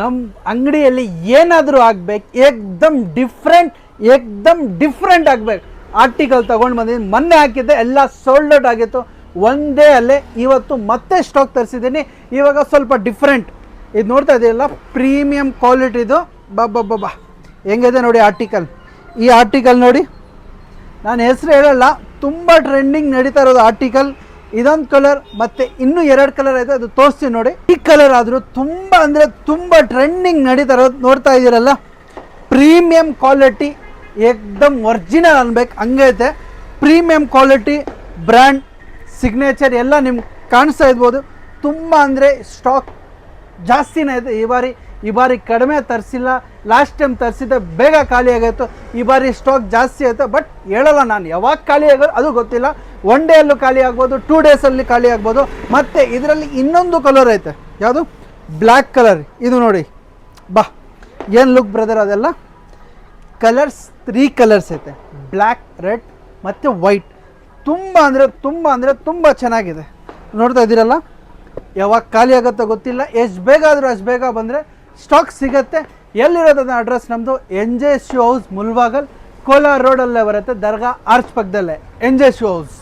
ನಮ್ಮ ಅಂಗಡಿಯಲ್ಲಿ ಏನಾದರೂ ಆಗಬೇಕು, ಏಕ್ದಮ್ ಡಿಫ್ರೆಂಟ್ ಆಗಬೇಕು. ಆರ್ಟಿಕಲ್ ತೊಗೊಂಡು ಬಂದಿದ್ದೀನಿ, ಮೊನ್ನೆ ಹಾಕಿದ್ದೆ, ಎಲ್ಲ ಸೋಲ್ಡ್ ಔಟ್ ಆಗಿತ್ತು ಒಂದೇ ಅಲ್ಲೇ. ಇವತ್ತು ಮತ್ತೆ ಸ್ಟಾಕ್ ತರಿಸಿದ್ದೀನಿ, ಇವಾಗ ಸ್ವಲ್ಪ ಡಿಫ್ರೆಂಟ್. ಇದು ನೋಡ್ತಾ ಇದೆಯಲ್ಲ, ಪ್ರೀಮಿಯಂ ಕ್ವಾಲಿಟಿದು. ಬಾ ಹೆಂಗಿದೆ ನೋಡಿ ಆರ್ಟಿಕಲ್. ಈ ಆರ್ಟಿಕಲ್ ನೋಡಿ, ನಾನು ಹೆಸರು ಹೇಳಲ್ಲ, ತುಂಬ ಟ್ರೆಂಡಿಂಗ್ ನಡೀತಾ ಇರೋದು ಆರ್ಟಿಕಲ್. ಇದೊಂದು ಕಲರ್ ಮತ್ತು ಇನ್ನೂ 2 ಕಲರ್ ಐತೆ, ಅದು ತೋರಿಸ್ತೀನಿ ನೋಡಿ. ಈ ಕಲರ್ ಆದರೂ ತುಂಬ ಅಂದರೆ ತುಂಬ ಟ್ರೆಂಡಿಂಗ್ ನಡೀತಾ ಇರೋದು ನೋಡ್ತಾ ಇದ್ದೀರಲ್ಲ. ಪ್ರೀಮಿಯಂ ಕ್ವಾಲಿಟಿ, ಏಕ್ದಮ್ ಒರಿಜಿನಲ್ ಅನ್ಬೇಕು ಹಂಗೈತೆ. ಪ್ರೀಮಿಯಂ ಕ್ವಾಲಿಟಿ, ಬ್ರ್ಯಾಂಡ್ ಸಿಗ್ನೇಚರ್ ಎಲ್ಲ ನಿಮ್ಗೆ ಕಾಣಿಸ್ತಾ ಇರ್ಬೋದು. ತುಂಬ ಅಂದರೆ ಸ್ಟಾಕ್ ಜಾಸ್ತಿನೇ ಇದೆ ಈ ಬಾರಿ ಕಡಿಮೆ ತರಿಸಿಲ್ಲ. ಲಾಸ್ಟ್ ಟೈಮ್ ತರಿಸಿದ್ದೆ ಬೇಗ ಖಾಲಿ ಆಗಾಯಿತು. ಈ ಬಾರಿ ಸ್ಟಾಕ್ ಜಾಸ್ತಿ ಆಯಿತು, ಬಟ್ ಹೇಳಲ್ಲ ನಾನು ಯಾವಾಗ ಖಾಲಿ ಆಗೋದು ಅದು ಗೊತ್ತಿಲ್ಲ. 1 ಡೇಯಲ್ಲೂ ಖಾಲಿ ಆಗ್ಬೋದು, 2 ಡೇಸಲ್ಲಿ ಖಾಲಿ ಆಗ್ಬೋದು. ಮತ್ತು ಇದರಲ್ಲಿ ಇನ್ನೊಂದು ಕಲರ್ ಐತೆ, ಯಾವುದು ಬ್ಲ್ಯಾಕ್ ಕಲರ್. ಇದು ನೋಡಿ, ಬಾ ಏನು ಲುಕ್ ಬ್ರದರ್. ಅದೆಲ್ಲ ಕಲರ್ಸ್ 3 ಕಲರ್ಸ್ ಐತೆ, ಬ್ಲ್ಯಾಕ್, ರೆಡ್ ಮತ್ತು ವೈಟ್. ತುಂಬ ಅಂದರೆ ತುಂಬ ಚೆನ್ನಾಗಿದೆ. ನೋಡ್ತಾ ಇದ್ದೀರಲ್ಲ, ಯಾವಾಗ ಖಾಲಿ ಆಗುತ್ತೋ ಗೊತ್ತಿಲ್ಲ. ಎಷ್ಟು ಬೇಗ ಆದರೂ ಅಷ್ಟು ಬೇಗ ಬಂದರೆ ಸ್ಟಾಕ್ ಸಿಗುತ್ತೆ. ಎಲ್ಲಿರೋದನ್ನ ಅಡ್ರೆಸ್ ನಮ್ಮದು NJ shoe house, Mulbagal, Kolar ರೋಡಲ್ಲೇ ಬರುತ್ತೆ, ದರ್ಗಾ ಆರ್ಚ್ ಪಕ್ಕದಲ್ಲೇ NJ ಶೂ ಹೌಸ್.